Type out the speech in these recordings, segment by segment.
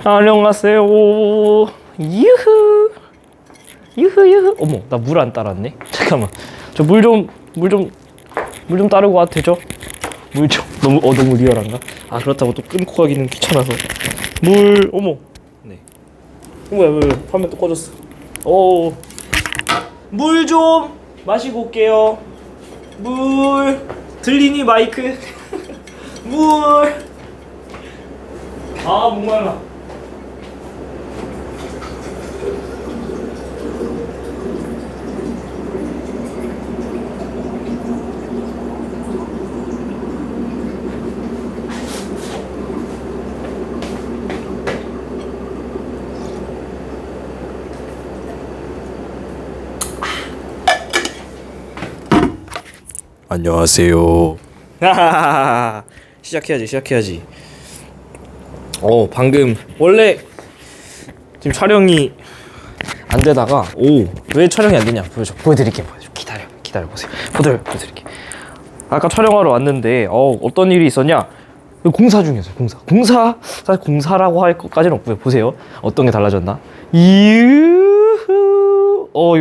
안녕하세요. 유후. 유후. 어머, 나 물 안 따랐네. 잠깐만. 저 물 좀 따르고 와도 되죠? 물 좀 너무 리얼한가? 아, 그렇다고 또 끊고 가기는 귀찮아서. 물. 어머. 네. 왜 화면 또 꺼졌어. 오. 물 좀 마시고 올게요. 물. 들리니 마이크? 물. 아, 목말라. 안녕하세요. 시작해야지. 방금 원래 지금 촬영이 안 되다가 왜 촬영이 안 되냐 보여드릴게요. 기다려 보세요. 보여드릴게요. 아까 촬영하러 왔는데 어떤 일이 있었냐? 공사 중이었어요. 공사 사실 공사라고 할 것까지는 없고요. 보세요. 어떤 게 달라졌나? 이거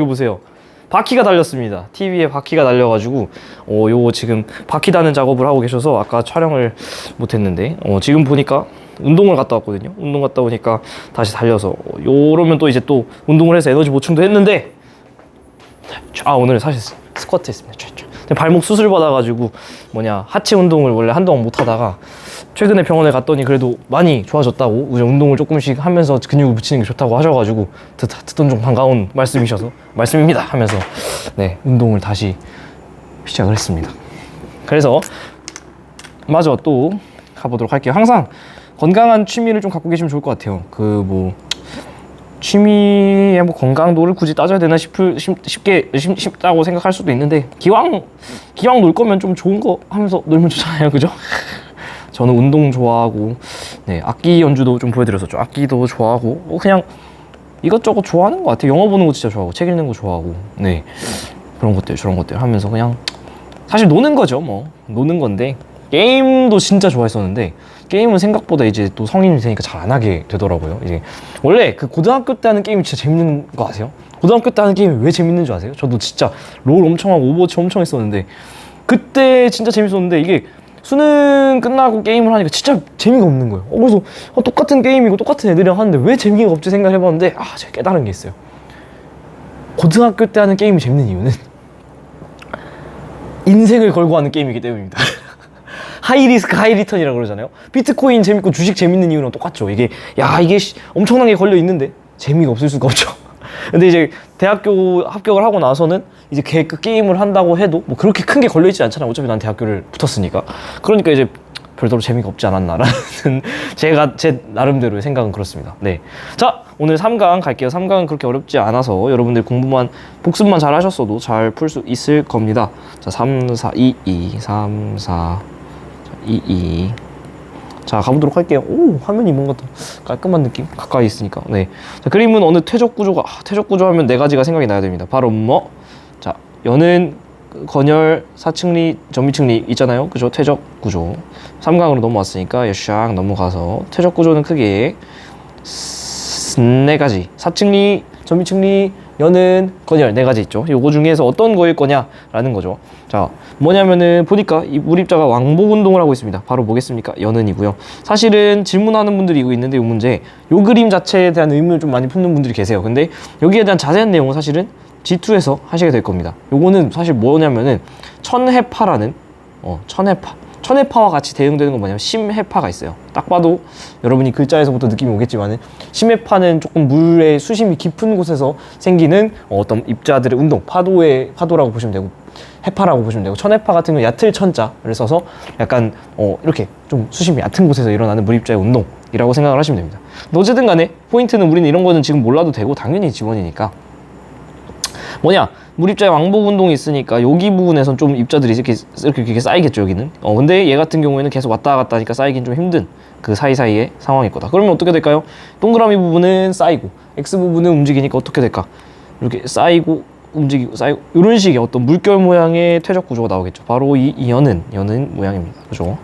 보세요. 바퀴가 달렸습니다. TV에 바퀴가 달려가지고 요거 지금 바퀴 다는 작업을 하고 계셔서 아까 촬영을 못했는데 지금 보니까 운동을 갔다 왔거든요. 운동 갔다 오니까 다시 달려서 요러면 또 이제 또 운동을 해서 에너지 보충도 했는데 오늘 사실 스쿼트 했습니다. 발목 수술 받아가지고 하체 운동을 원래 한동안 못 하다가 최근에 병원에 갔더니 그래도 많이 좋아졌다고 운동을 조금씩 하면서 근육을 붙이는 게 좋다고 하셔가지고 듣던 중 반가운 말씀입니다 하면서 네, 운동을 다시 시작을 했습니다. 그래서 마저 또 가보도록 할게요. 항상 건강한 취미를 좀 갖고 계시면 좋을 것 같아요. 취미의 건강도를 굳이 따져야 되나 싶다고 생각할 수도 있는데 기왕 놀 거면 좀 좋은 거 하면서 놀면 좋잖아요. 그죠? 저는 운동 좋아하고 네, 악기 연주도 좀 보여드렸었죠. 악기도 좋아하고 그냥 이것저것 좋아하는 것 같아요. 영화 보는 거 진짜 좋아하고 책 읽는 거 좋아하고 네, 그런 것들 저런 것들 하면서 그냥 사실 노는 거죠. 노는 건데 게임도 진짜 좋아했었는데 게임은 생각보다 이제 또 성인이 되니까 잘 안 하게 되더라고요. 이제 원래 그 고등학교 때 하는 게임이 진짜 재밌는 거 아세요? 고등학교 때 하는 게임이 왜 재밌는 줄 아세요? 저도 진짜 롤 엄청 하고 오버워치 엄청 했었는데 그때 진짜 재밌었는데 이게 수능 끝나고 게임을 하니까 진짜 재미가 없는 거예요. 그래서 똑같은 게임이고 똑같은 애들이랑 하는데 왜 재미가 없지 생각을 해봤는데 제가 깨달은 게 있어요. 고등학교 때 하는 게임이 재밌는 이유는 인생을 걸고 하는 게임이기 때문입니다. 하이리스크 하이리턴이라고 그러잖아요. 비트코인 재밌고 주식 재밌는 이유는 똑같죠. 이게 엄청나게 걸려 있는데 재미가 없을 수가 없죠. 근데 이제 대학교 합격을 하고 나서는 이제 그 게임을 한다고 해도 그렇게 큰 게 걸려 있지 않잖아요. 어차피 난 대학교를 붙었으니까. 그러니까 이제 별도로 재미가 없지 않았나라는 제 나름대로의 생각은 그렇습니다. 네. 자, 오늘 3강 갈게요. 3강은 그렇게 어렵지 않아서 여러분들 복습만 잘 하셨어도 잘 풀 수 있을 겁니다. 자, 3, 4, 2, 2, 3, 4, 2, 2. 자, 가보도록 할게요. 화면이 뭔가 더 깔끔한 느낌? 가까이 있으니까. 네. 자, 그림은 어느 퇴적 구조 하면 네 가지가 생각이 나야 됩니다. 바로 자, 여는, 건열, 사층리, 전미층리 있잖아요. 그죠? 퇴적 구조. 3강으로 넘어왔으니까 샥 넘어가서 퇴적 구조는 크게 네 가지. 사층리, 전미층리, 여는, 건열 네 가지 있죠. 요거 중에서 어떤 거일 거냐라는 거죠. 자, 뭐냐면은 보니까 이 무립자가 왕복 운동을 하고 있습니다. 바로 뭐겠습니까? 연은이고요. 사실은 질문하는 분들이 이거 있는데 이 문제, 요 그림 자체에 대한 의문을 좀 많이 품는 분들이 계세요. 근데 여기에 대한 자세한 내용은 사실은 G2에서 하시게 될 겁니다. 요거는 사실 뭐냐면은 천해파라는 천해파와 같이 대응되는 건 뭐냐면 심해파가 있어요. 딱 봐도 여러분이 글자에서부터 느낌이 오겠지만은 심해파는 조금 물의 수심이 깊은 곳에서 생기는 어떤 입자들의 운동, 파도라고 보시면 되고, 해파라고 보시면 되고, 천해파 같은 경우는 얕을 천자를 써서 약간 이렇게 좀 수심이 얕은 곳에서 일어나는 물입자의 운동이라고 생각을 하시면 됩니다. 근데 어쨌든 간에 포인트는 우리는 이런 거는 지금 몰라도 되고 당연히 지원이니까 물입자의 왕복 운동이 있으니까 여기 부분에선 좀 입자들이 이렇게 쌓이겠죠. 여기는 근데 얘 같은 경우에는 계속 왔다 갔다 하니까 쌓이긴 좀 힘든 그 사이사이의 상황일 거다. 그러면 어떻게 될까요? 동그라미 부분은 쌓이고 X 부분은 움직이니까 어떻게 될까? 이렇게 쌓이고 움직이고 쌓이고 이런 식의 어떤 물결 모양의 퇴적 구조가 나오겠죠. 바로 이 연은 모양입니다. 그죠?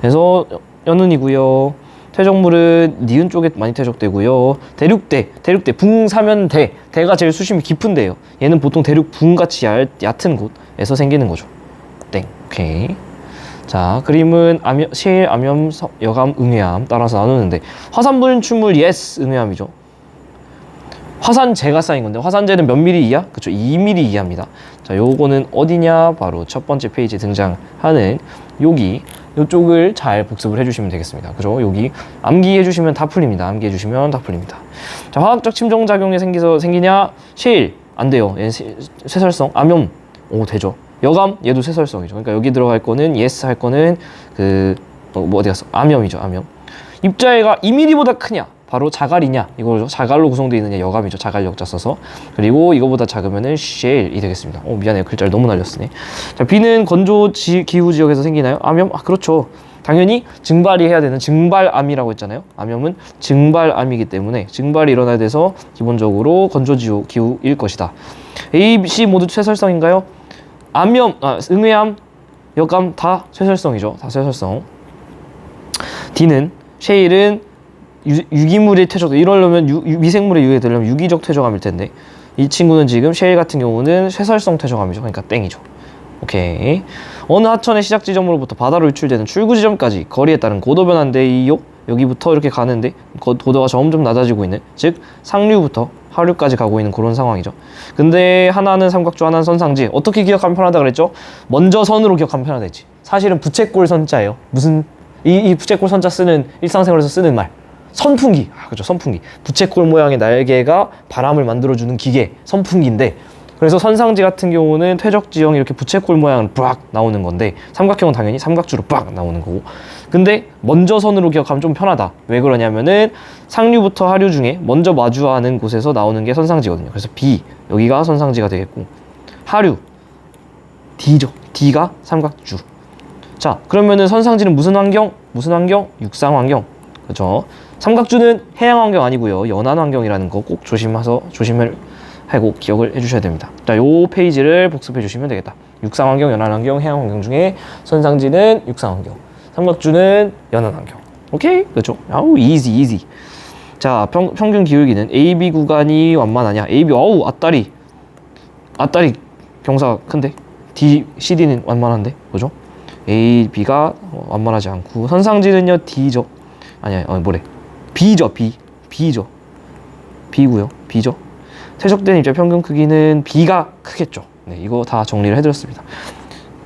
그래서 연은이고요. 퇴적물은 니은 쪽에 많이 퇴적되고요. 대륙대 붕사면 대가 제일 수심이 깊은 데예요. 얘는 보통 대륙 붕같이 얕은 곳에서 생기는 거죠. 땡. 오케이. 자, 그림은 실, 암염, 여감, 응외암 따라서 나누는데 화산분 추물 예스 응외암이죠. 화산재가 쌓인 건데 화산재는 몇 미리 이하? 그쵸, 2mm 이하입니다. 자, 요거는 어디냐? 바로 첫 번째 페이지에 등장하는 여기 요쪽을 잘 복습을 해주시면 되겠습니다. 그죠? 여기 암기해주시면 다 풀립니다. 암기해주시면 다 풀립니다. 자, 화학적 침종작용이 생기냐? 실, 안 돼요. 얘는 쇠설성, 암염, 오, 되죠. 여감, 얘도 쇠설성이죠. 그러니까 여기 들어갈 거는 yes 할 거는 어디 갔어? 암염이죠, 암염. 입자애가 2mm보다 크냐? 바로 자갈이냐? 이거죠. 자갈로 구성되어 있느냐? 여감이죠. 자갈 역자 써서. 그리고 이거보다 작으면은 쉘이 되겠습니다. 미안해요. 글자를 너무 날렸으네. 자, B는 건조 기후 지역에서 생기나요? 암염? 아, 그렇죠. 당연히 증발이 해야 되는 증발암이라고 했잖아요. 암염은 증발암이기 때문에 증발이 일어나야 돼서 기본적으로 건조 기후일 것이다. A, C 모두 쇠설성인가요? 암염, 응외암, 역감 다 쇠설성이죠. 다 쇠설성. D는 쉐일은 유기물의 퇴적, 이러려면 미생물의 유해에 되려면 유기적 퇴적암일 텐데 이 친구는 지금 쉐일 같은 경우는 쇠설성 퇴적암이죠. 그러니까 땡이죠. 오케이. 어느 하천의 시작 지점으로부터 바다로 유출되는 출구 지점까지 거리에 따른 고도 변화인데요. 여기부터 이렇게 가는데 고도가 점점 낮아지고 있는, 즉 상류부터 하류까지 가고 있는 그런 상황이죠. 근데 하나는 삼각주, 하나는 선상지. 어떻게 기억하면 편하다 그랬죠? 먼저 선으로 기억하면 편하다 했지. 사실은 부채꼴 선자예요. 무슨 이 부채꼴 선자 쓰는 일상생활에서 쓰는 말. 선풍기. 그렇죠. 선풍기. 부채꼴 모양의 날개가 바람을 만들어주는 기계. 선풍기인데, 그래서 선상지 같은 경우는 퇴적 지형이 이렇게 부채꼴 모양으로 빡 나오는 건데, 삼각형은 당연히 삼각주로 빡 나오는 거고. 근데 먼저 선으로 기억하면 좀 편하다. 왜 그러냐면은 상류부터 하류 중에 먼저 마주하는 곳에서 나오는 게 선상지거든요. 그래서 B, 여기가 선상지가 되겠고, 하류, D죠. D가 삼각주. 자, 그러면은 선상지는 무슨 환경? 무슨 환경? 육상 환경. 그렇죠. 삼각주는 해양 환경 아니고요. 연안 환경이라는 거 꼭 조심을 하고 기억을 해주셔야 됩니다. 자, 요 페이지를 복습해 주시면 되겠다. 육상 환경, 연안 환경, 해양 환경 중에 선상지는 육상 환경, 삼각주는 연안 환경. 오케이? 그렇죠. 아우, 이지. 자, 평균 기울기는 AB 구간이 완만하냐? AB, 어우, 앞다리 경사가 큰데? D, CD는 완만한데? 그죠? A, B가 완만하지 않고, 선상지는요, D죠. 아니야, 뭐래? B죠, B죠. B고요. B죠. 퇴적된 입자 평균 크기는 B가 크겠죠. 네, 이거 다 정리를 해드렸습니다.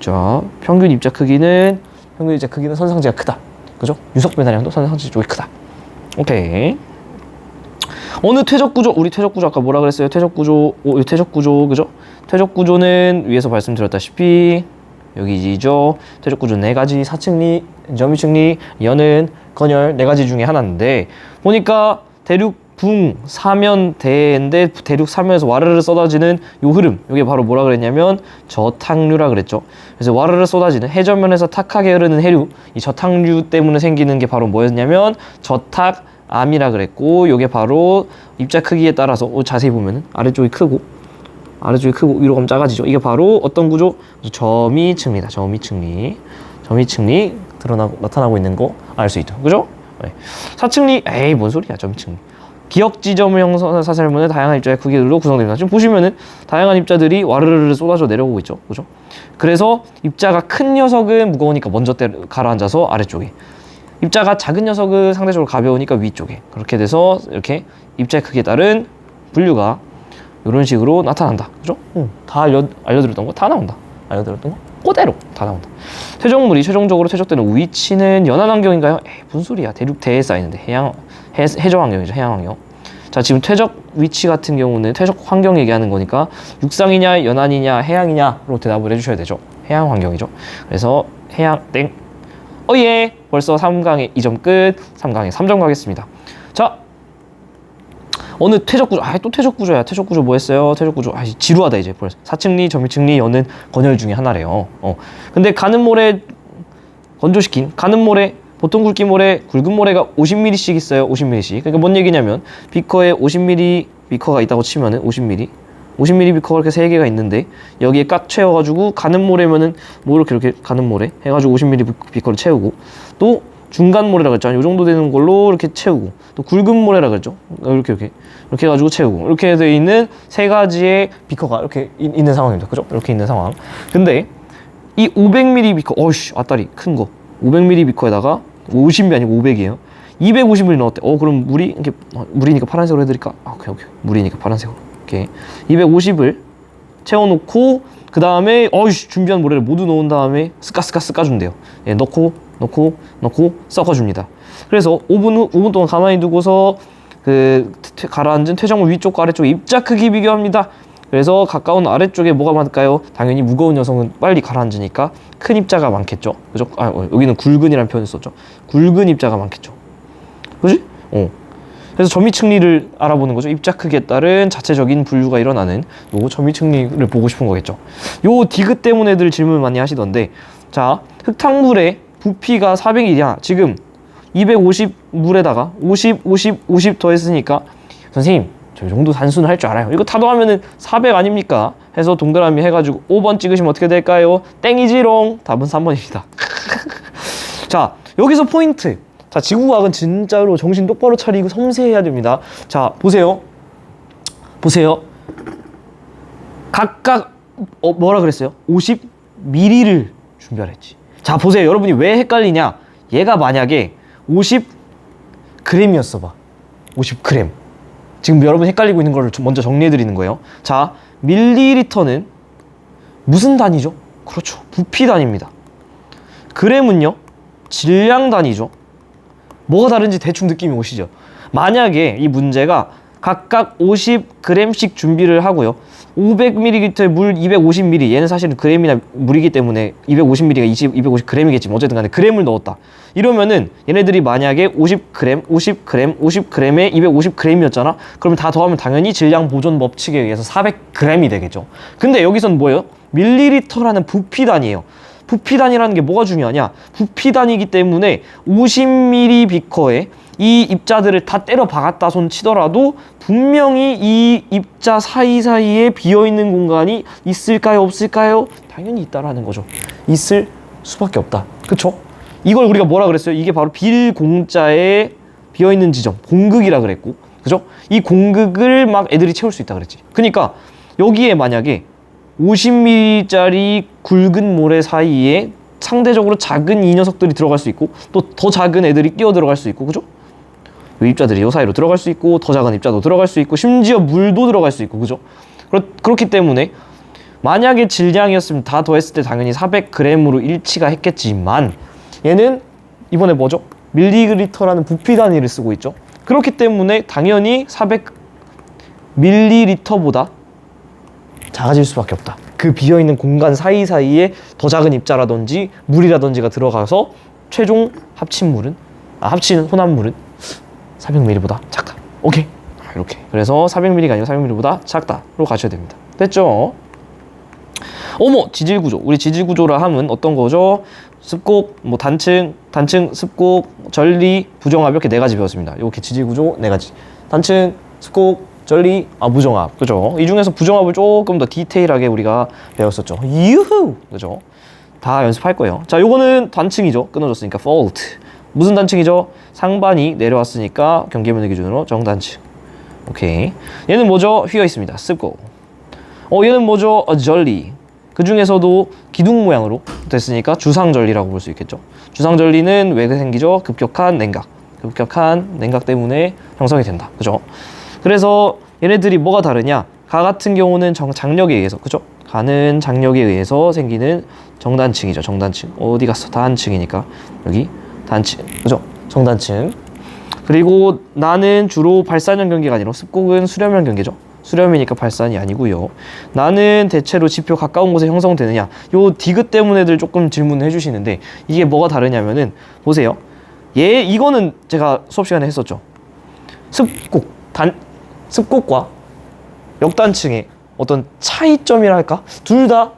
자, 평균 입자 크기는 선상지가 크다. 그죠? 유석 배달량도 선상지 쪽이 크다. 오케이. 어느 퇴적 구조? 우리 퇴적 구조 아까 뭐라 그랬어요? 퇴적 구조, 퇴적 구조, 그죠? 퇴적 구조는 위에서 말씀드렸다시피 여기죠. 퇴적 구조 4가지, 사층리, 점유층리, 연은, 건열 4가지 중에 하나인데, 보니까 대륙 붕, 사면, 대인데 대륙 사면에서 와르르 쏟아지는 요 흐름, 요게 바로 뭐라 그랬냐면 저탕류라 그랬죠. 그래서 와르르 쏟아지는 해전면에서 탁하게 흐르는 해류, 이 저탕류 때문에 생기는 게 바로 뭐였냐면 저탁암이라 그랬고, 요게 바로 입자 크기에 따라서 자세히 보면은 아래쪽이 크고 위로 가면 작아지죠. 이게 바로 어떤 구조? 점이층리다. 점이층리 나타나고 있는 거 알 수 있죠. 그죠? 네. 사층리, 에이 뭔 소리야. 점이층리. 기역 지점을 형성하는 사슬문은 다양한 입자의 크기들로 구성됩니다. 지금 보시면은 다양한 입자들이 와르르르 쏟아져 내려오고 있죠. 그죠? 그래서 입자가 큰 녀석은 무거우니까 먼저 가라앉아서 아래쪽에, 입자가 작은 녀석은 상대적으로 가벼우니까 위쪽에, 그렇게 돼서 이렇게 입자의 크기에 따른 분류가 이런 식으로 나타난다. 그죠? 다 알려드렸던 거 다 나온다. 알려드렸던 거 그대로 다 나온다. 퇴적물이 최종적으로 퇴적되는 위치는 연안 환경인가요? 에이, 무슨 소리야. 대륙 대에 쌓이는데 해저 환경이죠. 해양 환경. 자, 지금 퇴적 위치 같은 경우는 퇴적 환경 얘기하는 거니까 육상이냐 연안이냐 해양이냐로 대답을 해주셔야 되죠. 해양 환경이죠. 그래서 해양 땡. 예. 벌써 3강의 2점 끝. 3강의 3점 가겠습니다. 자, 어느 퇴적구조, 또 퇴적구조야. 퇴적구조 뭐 했어요? 퇴적구조, 지루하다 이제 벌써. 사층리, 점유층리, 연은, 건열 중에 하나래요. 근데 가는 모래 건조시킨 가는 모래, 보통 굵기 모래, 굵은 모래가 50ml씩 있어요. 50ml씩. 그러니까 뭔 얘기냐면 비커에 50ml 비커가 있다고 치면은 50ml 비커가 이렇게 3개가 있는데 여기에 꽉 채워가지고 가는 모래면은 뭐 이렇게 가는 모래 해가지고 50ml 비커를 채우고, 또 중간 모래라고 했죠. 이 정도 되는 걸로 이렇게 채우고, 또 굵은 모래라고 했죠. 이렇게 해가지고 채우고, 이렇게 되어 있는 세 가지의 비커가 이렇게 있는 상황입니다. 그죠? 이렇게 있는 상황. 근데 이 500ml 비커, 어이씨, 아따리 큰 거. 500ml 비커에다가 50이 아니고 500이에요. 250ml 넣었대. 그럼 물이 이렇게 물이니까 파란색으로 해드릴까? 오케이. 물이니까 파란색으로. 오케이. 250을 채워놓고 그 다음에 준비한 모래를 모두 넣은 다음에 스까 준대요. 예, 넣고 섞어줍니다. 그래서 5분 동안 가만히 두고서 그 가라앉은 퇴적물 위쪽 아래쪽 입자 크기 비교합니다. 그래서 가까운 아래쪽에 뭐가 많을까요? 당연히 무거운 녀석은 빨리 가라앉으니까 큰 입자가 많겠죠. 그죠? 여기는 굵은이라는 표현을 썼죠. 굵은 입자가 많겠죠. 그지? 그래서 점유층리를 알아보는 거죠. 입자 크기에 따른 자체적인 분류가 일어나는 요 점유층리를 보고 싶은 거겠죠. 요 디귿 때문에들 질문 많이 하시던데, 자, 흙탕물의 부피가 400이냐? 지금 250 물에다가 50 더했으니까 선생님 저 정도 산수는 할 줄 알아요. 이거 다 더하면은 400 아닙니까? 해서 동그라미 해가지고 5번 찍으시면 어떻게 될까요? 땡이지롱. 답은 3번입니다. 자, 여기서 포인트. 자, 지구과학은 진짜로 정신 똑바로 차리고 섬세해야 됩니다. 자, 보세요. 각각 뭐라 그랬어요? 50ml를 준비하라 했지. 자, 보세요. 여러분이 왜 헷갈리냐? 얘가 만약에 50g이었어 봐. 50g. 지금 여러분 헷갈리고 있는 걸 먼저 정리해 드리는 거예요. 자, 밀리리터는 무슨 단위죠? 그렇죠. 부피 단위입니다. 그램은요? 질량 단위죠. 뭐가 다른지 대충 느낌이 오시죠? 만약에 이 문제가 각각 50g씩 준비를 하고요. 500ml의 물 250ml, 얘는 사실은 그램이나 물이기 때문에 250ml가 250g이겠지만 어쨌든 간에 그램을 넣었다. 이러면은 얘네들이 만약에 50g, 50g에 250g이었잖아? 그러면 다 더하면 당연히 질량 보존 법칙에 의해서 400g이 되겠죠. 근데 여기선 뭐예요? 밀리리터라는 부피 단위예요. 부피 단위라는 게 뭐가 중요하냐? 부피 단위이기 때문에 50ml 비커에 이 입자들을 다 때려 박았다 손 치더라도 분명히 이 입자 사이사이에 비어있는 공간이 있을까요? 없을까요? 당연히 있다라는 거죠. 있을 수밖에 없다. 그쵸? 이걸 우리가 뭐라 그랬어요? 이게 바로 빌공짜에 비어있는 지점, 공극이라 그랬고, 그죠? 이 공극을 막 애들이 채울 수 있다 그랬지. 그러니까 여기에 만약에 50ml짜리 굵은 모래 사이에 상대적으로 작은 이 녀석들이 들어갈 수 있고, 또 더 작은 애들이 끼어 들어갈 수 있고, 그죠? 이 입자들이 요 사이로 들어갈 수 있고, 더 작은 입자도 들어갈 수 있고, 심지어 물도 들어갈 수 있고, 그죠? 그렇기 때문에 만약에 질량이었으면 다 더했을 때 당연히 400g으로 일치가 했겠지만, 얘는 이번에 뭐죠? 밀리리터라는 부피 단위를 쓰고 있죠. 그렇기 때문에 당연히 400ml보다 작아질 수밖에 없다. 그 비어있는 공간 사이사이에 더 작은 입자라든지 물이라든지가 들어가서 최종 합친 혼합물은 400ml보다 작다. 오케이. 이렇게. 그래서 400ml가 아니고 400ml보다 작다로 가셔야 됩니다. 됐죠? 지질구조. 우리 지질구조라 하면 어떤 거죠? 습곡, 단층, 습곡, 전리, 부정압 이렇게 네 가지 배웠습니다. 이렇게 지질구조 네 가지. 단층, 습곡, 전리, 부정압. 그죠? 이 중에서 부정압을 조금 더 디테일하게 우리가 배웠었죠. 유후! 그죠? 다 연습할 거예요. 자, 요거는 단층이죠. 끊어졌으니까 fault. 무슨 단층이죠? 상반이 내려왔으니까 경계면의 기준으로 정단층. 오케이. 얘는 뭐죠? 휘어 있습니다. 습곡. 얘는 뭐죠? 전리. 그 중에서도 기둥 모양으로 됐으니까 주상전리라고 볼 수 있겠죠. 주상전리는 왜 생기죠? 급격한 냉각 때문에 형성이 된다. 그죠? 그래서 얘네들이 뭐가 다르냐? 가 같은 경우는 장력에 의해서, 그죠? 가는 장력에 의해서 생기는 정단층이죠. 정단층. 어디 갔어? 단층이니까 여기 단층. 그죠? 정단층. 그리고 나는 주로 발산형 경계가 아니라 습곡은 수렴형 경계죠. 수렴이니까 발산이 아니고요. 나는 대체로 지표 가까운 곳에 형성되느냐. 요 디귿 때문에들 조금 질문을 해주시는데 이게 뭐가 다르냐면은 보세요. 이거는 제가 수업 시간에 했었죠. 습곡과 역단층의 어떤 차이점이라 할까? 둘 다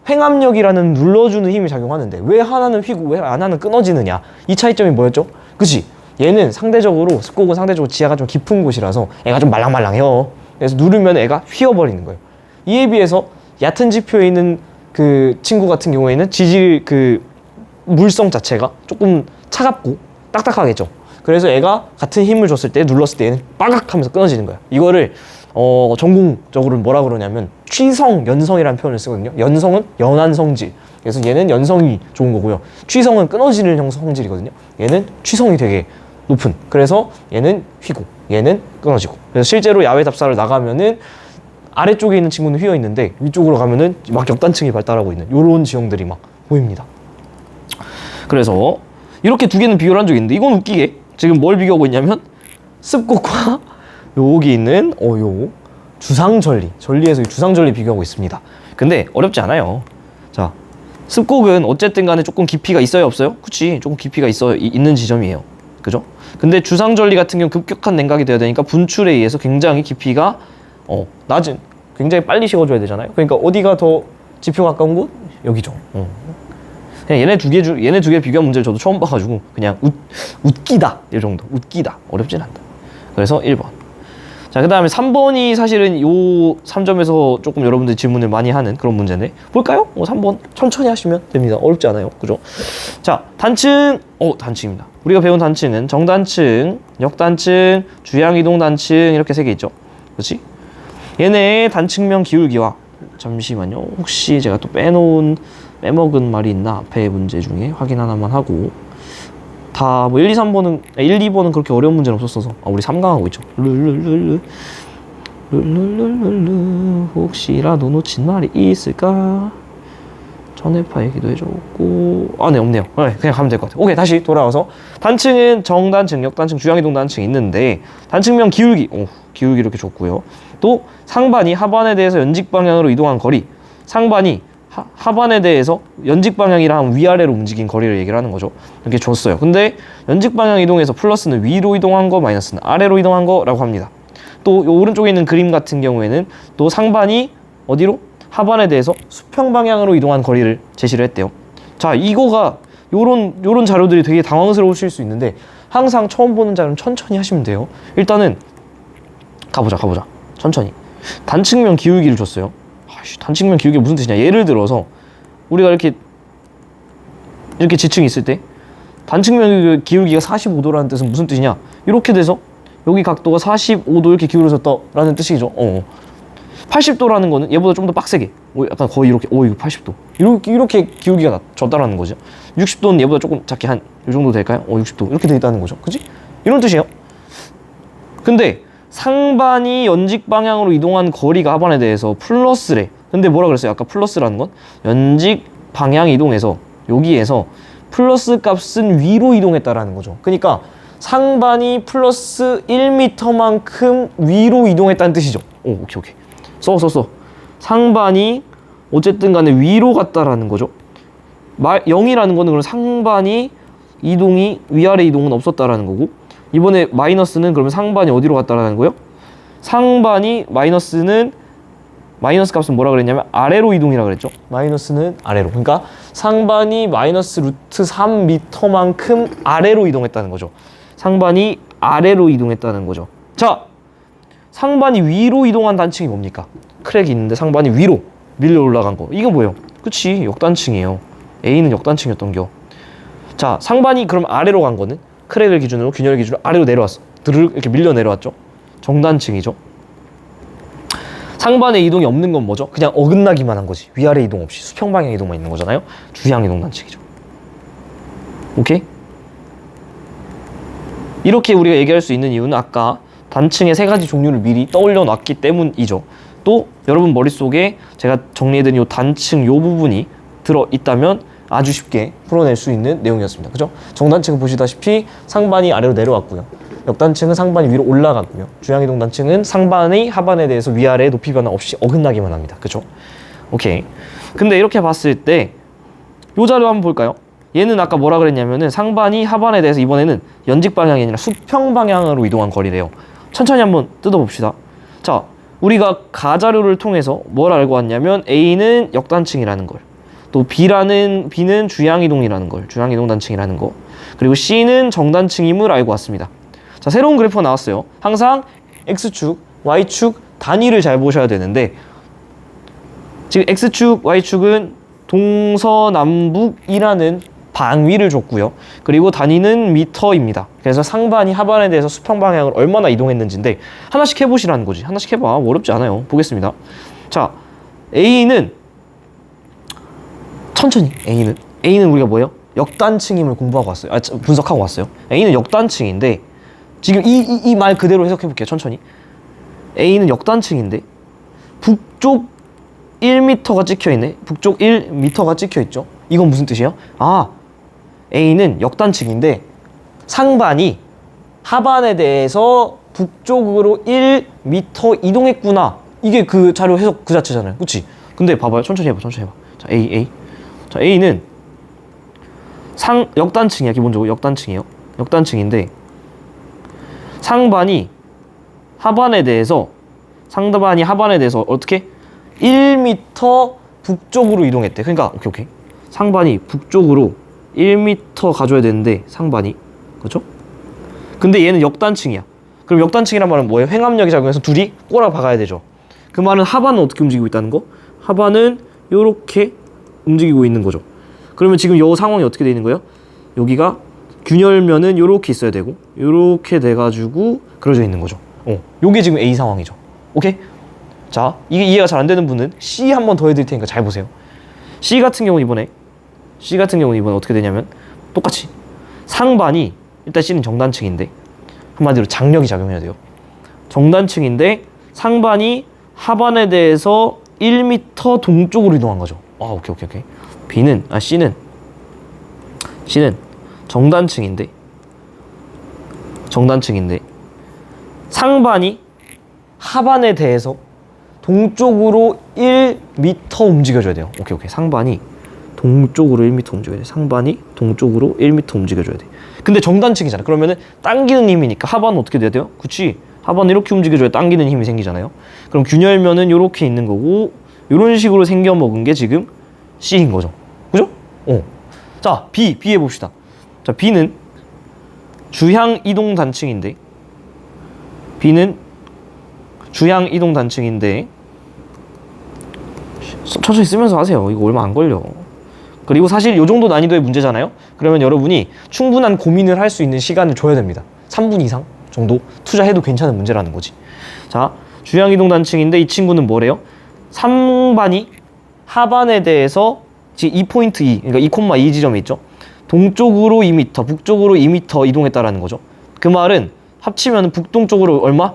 횡압력이라는 눌러주는 힘이 작용하는데 왜 하나는 휘고 왜 하나는 끊어지느냐. 이 차이점이 뭐였죠? 그치? 얘는 습곡은 상대적으로 지하가 좀 깊은 곳이라서 애가 좀 말랑말랑해요. 그래서 누르면 애가 휘어버리는 거예요. 이에 비해서 얕은 지표에 있는 그 친구 같은 경우에는 지질 물성 자체가 조금 차갑고 딱딱하겠죠. 그래서 얘가 같은 힘을 줬을 때 눌렀을 때 얘는 빠각 하면서 끊어지는 거야. 이거를 전공적으로는 뭐라 그러냐면 취성, 연성이라는 표현을 쓰거든요. 연성은 연한 성질. 그래서 얘는 연성이 좋은 거고요. 취성은 끊어지는 형 성질이거든요. 얘는 취성이 되게 높은. 그래서 얘는 휘고 얘는 끊어지고. 그래서 실제로 야외 답사를 나가면은 아래쪽에 있는 친구는 휘어 있는데 위쪽으로 가면은 막 역단층이 발달하고 있는 이런 지형들이 막 보입니다. 그래서 이렇게 두 개는 비교를 한 적이 있는데 이건 웃기게 지금 뭘 비교하고 있냐면 습곡과 여기 있는 요 주상절리, 전리에서 주상절리 비교하고 있습니다. 근데 어렵지 않아요. 자, 습곡은 어쨌든 간에 조금 깊이가 있어요, 없어요? 그치, 조금 깊이가 있는 지점이에요. 그죠? 근데 주상절리 같은 경우 급격한 냉각이 돼야 되니까 분출에 의해서 굉장히 깊이가 낮은, 굉장히 빨리 식어줘야 되잖아요. 그러니까 어디가 더 지표 가까운 곳? 여기죠. 그냥 얘네 두 개 비교한 문제를 저도 처음 봐가지고 그냥 웃기다 이 정도. 웃기다, 어렵진 않다. 그래서 1번. 자, 그 다음에 3번이 사실은 요 3점에서 조금 여러분들이 질문을 많이 하는 그런 문제인데 볼까요? 3번 천천히 하시면 됩니다. 어렵지 않아요. 그죠? 자, 단층. 단층입니다. 우리가 배운 단층은 정단층, 역단층, 주양이동 단층 이렇게 3개 있죠. 그렇지? 얘네 단층면 기울기와, 잠시만요. 혹시 제가 또 빼먹은 말이 있나? 앞에 문제 중에 확인 하나만 하고. 다 뭐 1, 2, 3번은 1, 2번은 그렇게 어려운 문제는 없었어서 우리 3강 하고 있죠. 룰룰룰루 혹시라도 놓친 말이 있을까? 전해파 얘기도 해줬고 네, 없네요. 그냥 가면 될 것 같아요. 오케이, 다시 돌아와서 단층은 정단층, 역단층, 주양이동 단층이 있는데 단층면 기울기, 기울기 이렇게 줬고요. 또 상반이 하반에 대해서 연직 방향으로 이동한 거리, 상반이 하반에 대해서 연직 방향이라 하면 위아래로 움직인 거리를 얘기를 하는 거죠. 이렇게 줬어요. 근데 연직 방향 이동에서 플러스는 위로 이동한 거, 마이너스는 아래로 이동한 거라고 합니다. 또 요 오른쪽에 있는 그림 같은 경우에는 또 상반이 어디로? 하반에 대해서 수평 방향으로 이동한 거리를 제시를 했대요. 자, 이거가 요런 자료들이 되게 당황스러우실 수 있는데 항상 처음 보는 자료는 천천히 하시면 돼요. 일단은 가보자. 천천히. 단층면 기울기를 줬어요. 단층면 기울기 무슨 뜻이냐? 예를 들어서 우리가 이렇게 지층이 있을 때 단층면 기울기가 45도라는 뜻은 무슨 뜻이냐? 이렇게 돼서 여기 각도가 45도 이렇게 기울어졌다라는 뜻이죠. 80도라는 거는 얘보다 좀 더 빡세게, 약간 거의 이렇게, 이거 80도 이렇게 기울기가 졌다라는 거죠. 60도는 얘보다 조금 작게 한 이 정도 될까요? 60도 이렇게 돼 있다는 거죠. 그치? 이런 뜻이에요. 근데 상반이 연직 방향으로 이동한 거리가 하반에 대해서 플러스래. 근데 뭐라 그랬어요? 아까 플러스라는 건 연직 방향 이동에서 여기에서 플러스 값은 위로 이동했다라는 거죠. 그러니까 상반이 플러스 1m만큼 위로 이동했다는 뜻이죠. 오케이. 써. 상반이 어쨌든 간에 위로 갔다라는 거죠. 0이라는 거는 그럼 상반이 이동이 위아래 이동은 없었다라는 거고, 이번에 마이너스는 그러면 상반이 어디로 갔다라는 거예요? 상반이 마이너스 값은 뭐라 그랬냐면 아래로 이동이라 그랬죠. 마이너스는 아래로. 그러니까 상반이 마이너스 루트 3m만큼 아래로 이동했다는 거죠. 상반이 아래로 이동했다는 거죠. 자, 상반이 위로 이동한 단층이 뭡니까? 크랙이 있는데 상반이 위로 밀려 올라간 거. 이건 뭐예요? 그치, 역단층이에요. A는 역단층이었던겨. 자, 상반이 그럼 아래로 간 거는 크랙을 기준으로, 균열을 기준으로 아래로 내려왔어. 드르륵 이렇게 밀려 내려왔죠. 정단층이죠. 상반에 이동이 없는 건 뭐죠? 그냥 어긋나기만 한 거지. 위아래 이동 없이 수평 방향 이동만 있는 거잖아요. 주양 이동 단층이죠. 오케이? 이렇게 우리가 얘기할 수 있는 이유는 아까 단층의 3가지 종류를 미리 떠올려 놨기 때문이죠. 또 여러분 머릿속에 제가 정리해둔 이 단층 이 부분이 들어있다면 아주 쉽게 풀어낼 수 있는 내용이었습니다. 그죠? 정단층은 보시다시피 상반이 아래로 내려왔고요. 역단층은 상반이 위로 올라갔고요. 주양이동 단층은 상반이 하반에 대해서 위아래 높이 변화 없이 어긋나기만 합니다. 그죠? 오케이. 근데 이렇게 봤을 때 이 자료 한번 볼까요? 얘는 아까 뭐라 그랬냐면은 상반이 하반에 대해서 이번에는 연직 방향이 아니라 수평 방향으로 이동한 거리래요. 천천히 한번 뜯어봅시다. 자, 우리가 가자료를 통해서 뭘 알고 왔냐면 A는 역단층이라는 걸, 또 B는 주양이동이라는 걸, 주양이동 단층이라는 거, 그리고 C는 정단층임을 알고 왔습니다. 자, 새로운 그래프가 나왔어요. 항상 X축, Y축 단위를 잘 보셔야 되는데 지금 X축, Y축은 동서남북이라는 방위를 줬고요. 그리고 단위는 미터입니다. 그래서 상반이 하반에 대해서 수평 방향을 얼마나 이동했는지인데 하나씩 해보시라는 거지. 하나씩 해봐. 뭐 어렵지 않아요. 보겠습니다. 자, A는 천천히. A는 우리가 뭐예요? 역단층임을 공부하고 왔어요. 분석하고 왔어요. A는 역단층인데 지금 이 말 그대로 해석해 볼게요. 천천히. A는 역단층인데 북쪽 1m가 찍혀 있네. 북쪽 1m가 찍혀 있죠. 이건 무슨 뜻이에요? 아, A는 역단층인데 상반이 하반에 대해서 북쪽으로 1m 이동했구나. 이게 그 자료 해석 그 자체잖아요. 그치? 근데 봐봐요. 천천히 해봐. 자, A. 자, A는 역단층이야. 기본적으로 역단층이에요. 역단층인데 상반이 하반에 대해서 어떻게? 1m 북쪽으로 이동했대. 그러니까 오케이. 상반이 북쪽으로 1m 가줘야 되는데 상반이. 그렇죠? 근데 얘는 역단층이야. 그럼 역단층이란 말은 뭐예요? 횡압력이 작용해서 둘이 꼬라 박아야 되죠. 그 말은 하반은 어떻게 움직이고 있다는 거? 하반은 요렇게 움직이고 있는 거죠. 그러면 지금 요 상황이 어떻게 돼 있는 거예요? 여기가 균열면은 요렇게 있어야 되고 요렇게 돼가지고 그려져 있는 거죠. 요게 지금 A 상황이죠. 오케이? 자, 이게 이해가 잘 안 되는 분은 C 한 번 더 해드릴 테니까 잘 보세요. C 같은 경우는 이번에 어떻게 되냐면 똑같이 상반이 일단 C는 정단층인데 한마디로 장력이 작용해야 돼요. 정단층인데 상반이 하반에 대해서 1m 동쪽으로 이동한 거죠. 오케이. C는 정단층인데 상반이 하반에 대해서 동쪽으로 1m 움직여줘야 돼요. 오케이. 상반이 동쪽으로 1m 움직여야 돼. 상반이 동쪽으로 1m 움직여줘야 돼. 근데 정단층이잖아. 그러면은 당기는 힘이니까 하반은 어떻게 돼야 돼요? 그치? 하반은 이렇게 움직여줘야 당기는 힘이 생기잖아요. 그럼 균열면은 이렇게 있는 거고 이런 식으로 생겨먹은 게 지금 C인 거죠. 그죠? 자, B 해봅시다. 자, B는 주향 이동 단층인데 천천히 쓰면서 하세요. 이거 얼마 안 걸려. 그리고 사실 이 정도 난이도의 문제잖아요. 그러면 여러분이 충분한 고민을 할 수 있는 시간을 줘야 됩니다. 3분 이상 정도 투자해도 괜찮은 문제라는 거지. 자, 주향 이동 단층인데 이 친구는 뭐래요? 상반이 하반에 대해서 지금 2.2, 그러니까 2,2 지점이 있죠. 동쪽으로 2m, 북쪽으로 2m 이동했다라는 거죠. 그 말은 합치면 북동쪽으로 얼마?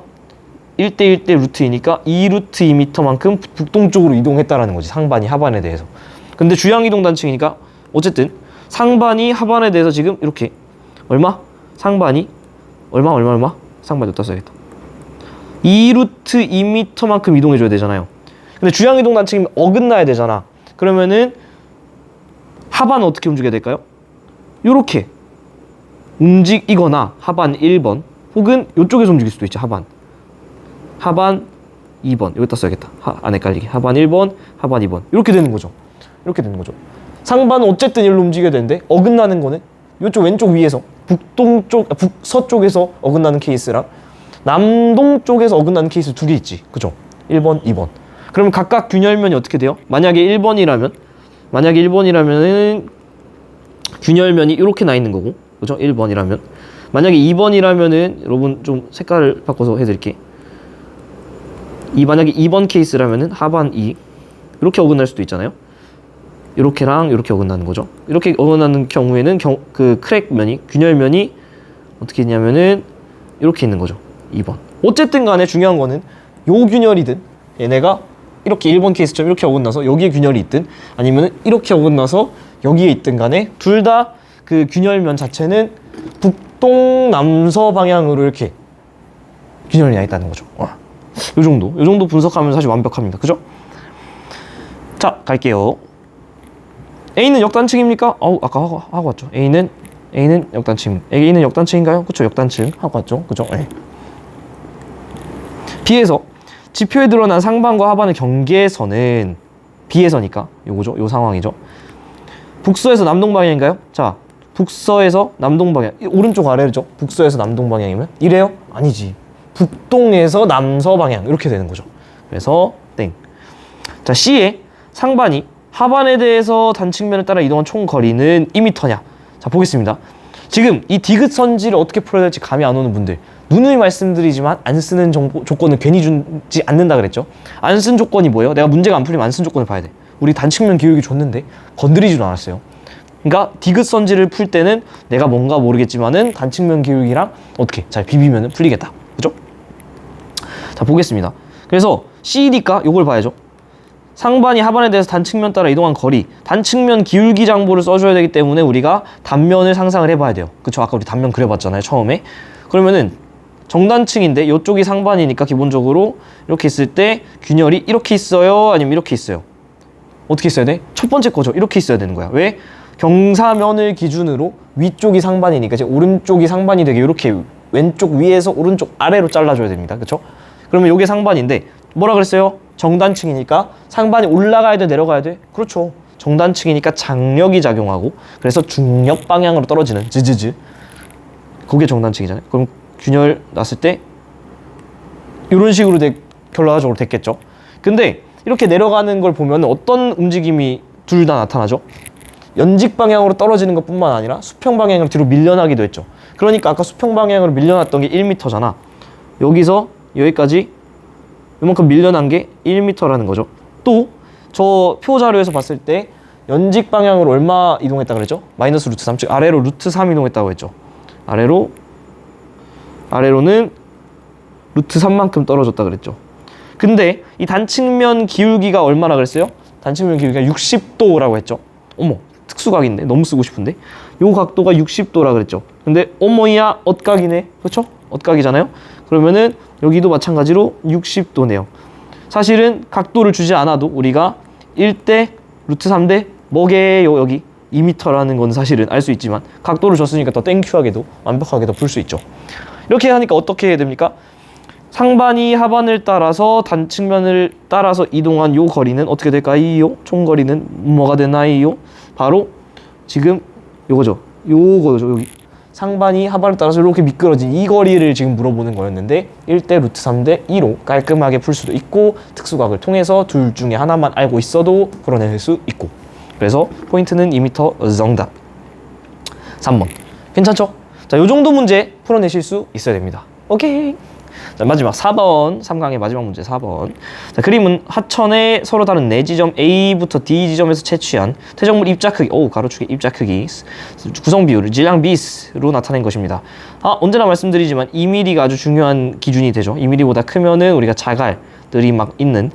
1대1대 루트 2니까 2루트 2m만큼 북동쪽으로 이동했다라는 거지. 상반이 하반에 대해서. 근데 주향 이동 단층이니까 어쨌든 상반이 하반에 대해서 지금 이렇게 얼마? 상반이 얼마? 상반이 어디다 써야겠다. 2루트 2m만큼 이동해줘야 되잖아요. 근데 주향 이동 단층이면 어긋나야 되잖아. 그러면은 하반은 어떻게 움직여야 될까요? 요렇게 움직이거나 하반 1번 혹은 이쪽에서 움직일 수도 있죠. 하반 2번 여기다 써야겠다. 안 헷갈리게. 하반 1번, 하반 2번 이렇게 되는 거죠. 상반은 어쨌든 일로 움직여야 되는데 어긋나는 거는 이쪽 왼쪽 위에서 북서쪽에서 어긋나는 케이스랑 남동쪽에서 어긋나는 케이스 두 개 있지. 그죠? 1번, 2번. 그러면 각각 균열면이 어떻게 돼요? 만약에 1번이라면은 균열면이 이렇게 나 있는 거고, 그죠? 1번이라면. 만약에 2번이라면은 여러분 좀 색깔을 바꿔서 해드릴게. 만약에 2번 케이스라면은 하반 2 이렇게 어긋날 수도 있잖아요. 이렇게랑 이렇게 어긋나는 거죠. 이렇게 어긋나는 경우에는 그 크랙면이 균열면이 어떻게 있냐면은 이렇게 있는 거죠. 2번. 어쨌든 간에 중요한 거는 요 균열이든 얘네가 이렇게 1번 케이스처럼 이렇게 어긋나서 여기에 균열이 있든 아니면 이렇게 어긋나서 여기에 있든 간에 둘 다 그 균열면 자체는 북동남서 방향으로 이렇게 균열이 나 있다는 거죠. 요 정도 분석하면 사실 완벽합니다. 그죠? 자, 갈게요. A는 역단층입니까? 아까 하고 왔죠. A는 역단층인가요? 그쵸, 역단층 하고 왔죠. 그죠? 네. B에서 지표에 드러난 상반과 하반의 경계선은 B에서니까 요거죠. 요 상황이죠. 북서에서 남동 방향인가요? 자, 북서에서 남동 방향. 오른쪽 아래죠. 북서에서 남동 방향이면 이래요? 아니지. 북동에서 남서 방향 이렇게 되는 거죠. 그래서 땡. 자, C의 상반이 하반에 대해서 단측면을 따라 이동한 총 거리는 2m냐? 자, 보겠습니다. 지금 이 디귿 선지를 어떻게 풀어야 될지 감이 안 오는 분들, 누누이 말씀드리지만 안 쓰는 조건을 괜히 주지 않는다 그랬죠. 안 쓴 조건이 뭐예요? 내가 문제가 안 풀리면 안 쓴 조건을 봐야 돼. 우리 단측면 기울기 줬는데 건드리지도 않았어요. 그러니까 디귿 선지를 풀 때는 내가 뭔가 모르겠지만은 단측면 기울기랑 어떻게 잘 비비면은 풀리겠다. 그죠? 자, 보겠습니다. 그래서 CD가 요걸 봐야죠. 상반이 하반에 대해서 단측면 따라 이동한 거리, 단측면 기울기 장보를 써줘야 되기 때문에 우리가 단면을 상상을 해봐야 돼요. 그쵸? 아까 우리 단면 그려봤잖아요, 처음에. 그러면은 정단층인데 이쪽이 상반이니까 기본적으로 이렇게 있을 때 균열이 이렇게 있어요? 아니면 이렇게 있어요? 어떻게 있어야 돼? 첫 번째 거죠. 이렇게 있어야 되는 거야. 왜? 경사면을 기준으로 위쪽이 상반이니까 이제 오른쪽이 상반이 되게 이렇게 왼쪽 위에서 오른쪽 아래로 잘라줘야 됩니다. 그쵸? 그러면 이게 상반인데 뭐라 그랬어요? 정단층이니까 상반이 올라가야 돼, 내려가야 돼? 그렇죠. 정단층이니까 장력이 작용하고 그래서 중력 방향으로 떨어지는 즈즈즈, 그게 정단층이잖아요. 그럼 균열 났을 때 이런 식으로 결과적으로 됐겠죠. 근데 이렇게 내려가는 걸 보면 어떤 움직임이 둘 다 나타나죠? 연직 방향으로 떨어지는 것뿐만 아니라 수평 방향으로 뒤로 밀려나기도 했죠. 그러니까 아까 수평 방향으로 밀려났던 게 1m잖아. 여기서 여기까지 이만큼 밀려난 게 1m라는 거죠. 또 저 표 자료에서 봤을 때 연직 방향으로 얼마 이동했다 그랬죠? 마이너스 루트 3, 즉 아래로 루트 3 이동했다고 했죠. 아래로는 루트 3만큼 떨어졌다 그랬죠. 근데 이 단측면 기울기가 얼마나 그랬어요? 단측면 기울기가 60도라고 했죠. 어머, 특수각인데 너무 쓰고 싶은데 요 각도가 60도라 그랬죠. 근데 어머야 엇각이네. 그렇죠? 엇각이잖아요. 그러면은 여기도 마찬가지로 60도네요. 사실은 각도를 주지 않아도 우리가 1대 루트 3대 뭐게요? 여기 2m라는 건 사실은 알 수 있지만 각도를 줬으니까 더 땡큐하게도 완벽하게도 풀 수 있죠. 이렇게 하니까 어떻게 해야 됩니까? 상반이 하반을 따라서 단측면을 따라서 이동한 요 거리는 어떻게 될까요? 총거리는 뭐가 되나요? 바로 지금 요거죠. 여기 상반이 하반을 따라서 이렇게 미끄러진 이 거리를 지금 물어보는 거였는데 1대 루트 3대 2로 깔끔하게 풀 수도 있고 특수각을 통해서 둘 중에 하나만 알고 있어도 풀어낼 수 있고, 그래서 포인트는 2m 정답. 3번 괜찮죠? 자, 요 정도 문제 풀어내실 수 있어야 됩니다. 오케이. 자, 마지막 4번, 3강의 마지막 문제 4번. 자, 그림은 하천의 서로 다른 네 지점 A부터 D 지점에서 채취한 퇴적물 입자 크기, 가로축의 입자 크기, 구성 비율을 질량 B로 나타낸 것입니다. 언제나 말씀드리지만 2mm가 아주 중요한 기준이 되죠. 2mm보다 크면은 우리가 자갈들이 막 있는,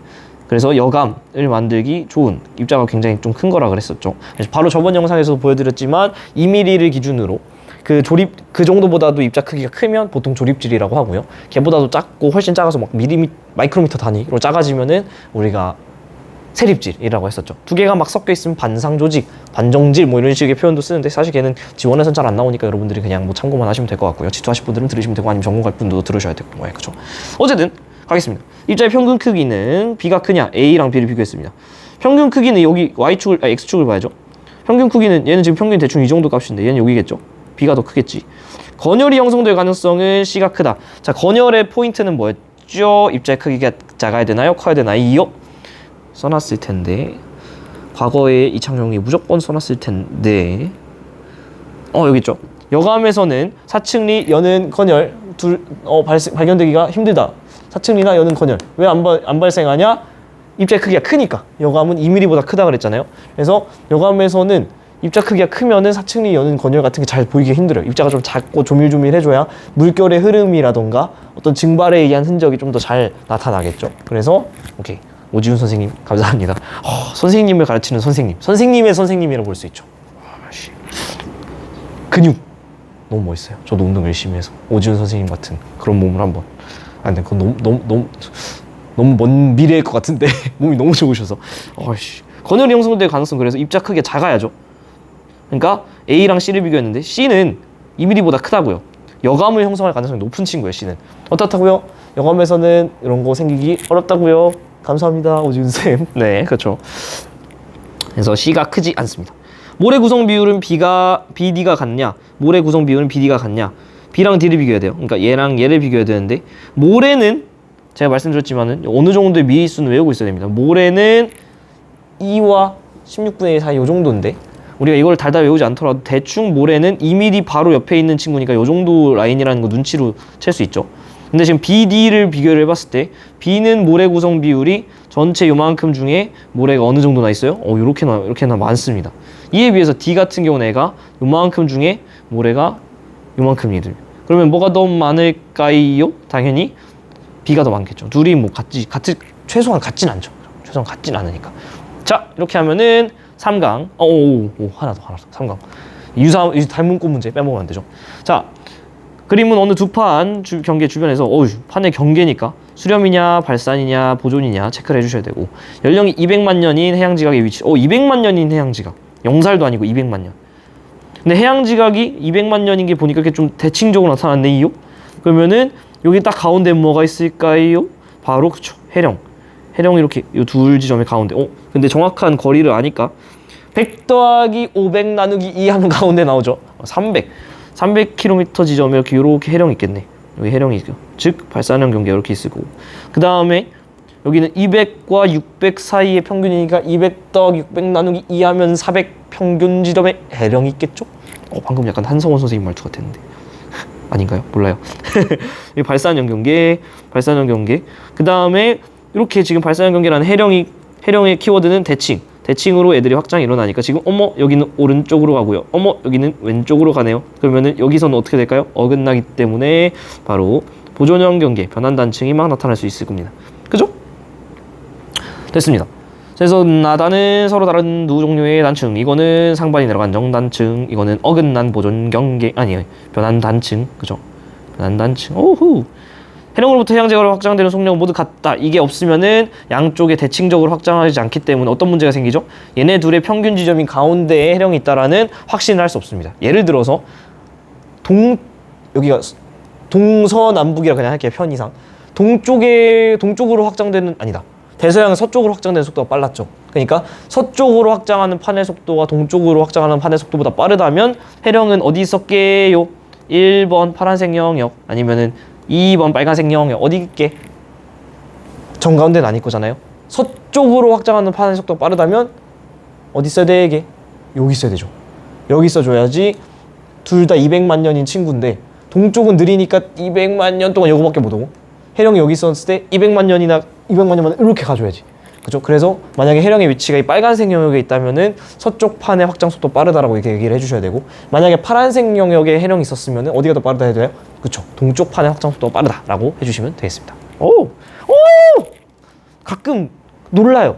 그래서 여감을 만들기 좋은, 입자가 굉장히 좀 큰 거라 그랬었죠. 그래서 바로 저번 영상에서도 보여드렸지만 2mm를 기준으로 그 정도보다도 입자 크기가 크면 보통 조립질이라고 하고요. 걔보다도 작고 훨씬 작아서 막 마이크로미터 단위로 작아지면은 우리가 세립질이라고 했었죠. 두 개가 막 섞여 있으면 반상조직, 반정질 뭐 이런 식의 표현도 쓰는데 사실 걔는 지원에선 잘 안 나오니까 여러분들이 그냥 뭐 참고만 하시면 될 것 같고요. 지투하실 분들은 들으시면 되고 아니면 전공할 분들도 들으셔야 되고 뭐 그죠. 어쨌든 가겠습니다. 입자의 평균 크기는 B가 크냐? A랑 B를 비교했습니다. 평균 크기는 여기 X축을 봐야죠. 평균 크기는 얘는 지금 평균 대충 이 정도 값인데 얘는 여기겠죠. B가 더 크겠지. 건열이 형성될 가능성은 C가 크다. 자, 건열의 포인트는 뭐였죠? 입자의 크기가 작아야 되나요? 커야 되나요? 써놨을 텐데 과거에 이창용이 무조건 써놨을 텐데 여기 있죠. 여감에서는 사측리, 여는 건열 발견되기가 힘들다. 사측리나 여는 건열 왜 안 발생하냐? 입자의 크기가 크니까. 여감은 2mm보다 크다 그랬잖아요. 그래서 여감에서는 입자 크기가 크면은 사측리, 여는 건열 같은 게 잘 보이기 힘들어요. 입자가 좀 작고 조밀조밀해줘야 물결의 흐름이라던가 어떤 증발에 의한 흔적이 좀 더 잘 나타나겠죠. 그래서 오케이, 오지훈 선생님 감사합니다. 선생님을 가르치는 선생님의 선생님이라고 볼 수 있죠. 근육 너무 멋있어요. 저도 운동 열심히 해서 오지훈 선생님 같은 그런 몸을 한번. 근데 그건 너무 먼 미래일 것 같은데 몸이 너무 좋으셔서. 건열이 형성될 가능성, 그래서 입자 크기가 작아야죠. 그러니까 A랑 C를 비교했는데 C는 2mm보다 크다고요. 여감을 형성할 가능성이 높은 친구예요. C는 어떻다고요? 여감에서는 이런 거 생기기 어렵다고요. 감사합니다, 오지훈쌤. 네, 그렇죠. 그래서 C가 크지 않습니다. 모래 구성 비율은 BD가 같냐? 모래 구성 비율은 BD가 같냐? B랑 D를 비교해야 돼요. 그러니까 얘랑 얘를 비교해야 되는데, 모래는 제가 말씀드렸지만은 어느 정도의 미리수는 외우고 있어야 됩니다. 모래는 2와 16분의 1 사이 요 정도인데 우리가 이걸 달달 외우지 않더라도 대충 모래는 2mm 바로 옆에 있는 친구니까 요 정도 라인이라는 거 눈치로 챌 수 있죠. 근데 지금 BD를 비교를 해봤을 때 B는 모래 구성 비율이 전체 요만큼 중에 모래가 어느 정도나 있어요? 이렇게나 많습니다. 이에 비해서 D 같은 경우는 애가 요만큼 중에 모래가 요만큼이들. 그러면 뭐가 더 많을까요? 당연히 B가 더 많겠죠. 둘이 뭐 최소한 같진 않죠. 최소한 같진 않으니까. 자, 이렇게 하면은 3강. 하나 더. 3강. 닮은 꽃 문제 빼먹으면 안 되죠. 자, 그림은 어느 두 판 경계 주변에서 판의 경계니까 수렴이냐 발산이냐 보존이냐 체크를 해주셔야 되고, 연령이 200만 년인 해양지각의 위치. 200만 년인 해양지각. 0살도 아니고 200만 년. 근데 해양지각이 200만 년인 게 보니까 이렇게 좀 대칭적으로 나타났네요. 그러면은 여기 딱 가운데 뭐가 있을까요? 바로 그쵸, 해령. 해령이 이렇게 이 둘 지점의 가운데. 근데 정확한 거리를 아니까 100 더하기 500 나누기 2 하는 가운데 나오죠. 300km 지점에 이렇게 해령이 있겠네. 여기 해령이 있고, 즉 발산형 경계가 이렇게 있을 거고, 그 다음에 여기는 200과 600 사이의 평균이니까 200 더하기 600 나누기 2 하면 400 평균 지점에 해령이 있겠죠? 방금 약간 한성원 선생님 말투 같았는데 아닌가요? 몰라요. 이 발산형 경계. 그 다음에 이렇게 지금 발산형 경계라는 해령의 키워드는 대칭으로 애들이 확장이 일어나니까 지금 여기는 오른쪽으로 가고요. 여기는 왼쪽으로 가네요. 그러면은 여기서는 어떻게 될까요? 어긋나기 때문에 바로 보존형 경계, 변환 단층이 막 나타날 수 있을 겁니다. 그죠? 됐습니다. 그래서 나다는 서로 다른 두 종류의 단층. 이거는 상반이 내려간 정단층. 이거는 어긋난 보존 경계. 아니에요. 변환 단층. 그죠? 변환 단층. 오후. 해령으로부터 해양지각으로 확장되는 속력은 모두 같다. 이게 없으면은 양쪽에 대칭적으로 확장하지 않기 때문에 어떤 문제가 생기죠? 얘네 둘의 평균 지점인 가운데에 해령이 있다라는 확신을 할 수 없습니다. 예를 들어서 여기가 동서남북이라 그냥 할게요. 편의상. 동쪽으로 확장되는, 아니다. 대서양은 서쪽으로 확장되는 속도가 빨랐죠. 그러니까 서쪽으로 확장하는 판의 속도가 동쪽으로 확장하는 판의 속도보다 빠르다면 해령은 어디 있었게요? 1번 파란색 영역, 아니면은 2번 빨간색 영역. 어디 있게? 정가운데는 아닐 거잖아요. 서쪽으로 확장하는 판의 속도가 빠르다면 어디 있어야 되게? 여기 있어야 되죠. 여기 있어줘야지. 둘 다 200만 년인 친구인데 동쪽은 느리니까 200만 년 동안 요거밖에 못 오고, 해령이 여기 있었을 때 200만 년만 이렇게 가줘야지. 그죠? 그래서 만약에 해령의 위치가 이 빨간색 영역에 있다면은 서쪽 판의 확장 속도 빠르다라고 이렇게 얘기를 해주셔야 되고, 만약에 파란색 영역에 해령이 있었으면은 어디가 더 빠르다 해야 돼요? 그쵸? 동쪽 판의 확장 속도가 빠르다라고 해주시면 되겠습니다. 가끔 놀라요.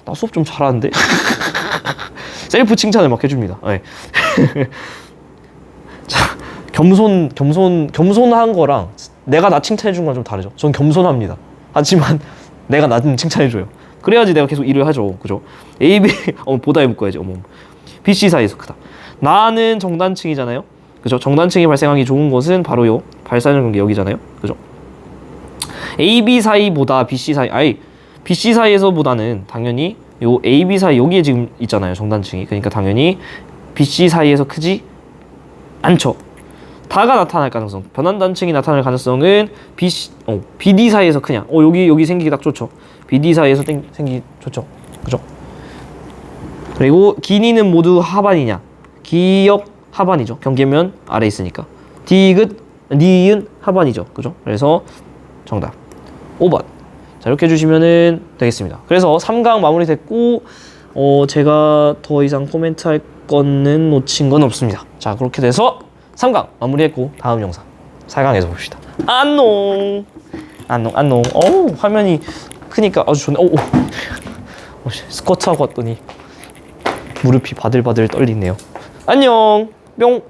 나 수업 좀 잘하는데. 셀프 칭찬을 막 해줍니다. 네. 자, 겸손한 거랑 내가 나 칭찬해준 거랑 좀 다르죠. 전 겸손합니다. 하지만 내가 나 좀 칭찬해줘요. 그래야지 내가 계속 일을 하죠. 그죠? A, B, 보다에 묶어야지. B, C 사이에서 크다. 나는 정단층이잖아요. 그죠? 정단층이 발생하기 좋은 것은 바로 요 발산형 경계 여기잖아요. 그죠? A, B 사이보다 B, C 사이, B, C 사이에서보다는 당연히 요 A, B 사이 여기에 지금 있잖아요. 정단층이. 그러니까 당연히 B, C 사이에서 크지 않죠. 다가 나타날 가능성, 변환 단층이 나타날 가능성은 BD 사이에서 크냐? 여기 생기기 딱 좋죠. BD 사이에서 생기기 좋죠. 그죠? 그리고 기니는 모두 하반이냐? 기역 하반이죠. 경계면 아래 있으니까. 디귿, 니은 하반이죠. 그죠? 그래서 정답 5번. 자, 이렇게 해주시면은 되겠습니다. 그래서 3강 마무리됐고, 제가 더 이상 코멘트 할 거는 놓친 건 없습니다. 자, 그렇게 돼서 3강 마무리했고, 다음 영상 4강에서 봅시다. 안녕. 화면이 크니까 아주 좋네. 스쿼트하고 왔더니 무릎이 바들바들 떨리네요. 안녕. 뿅.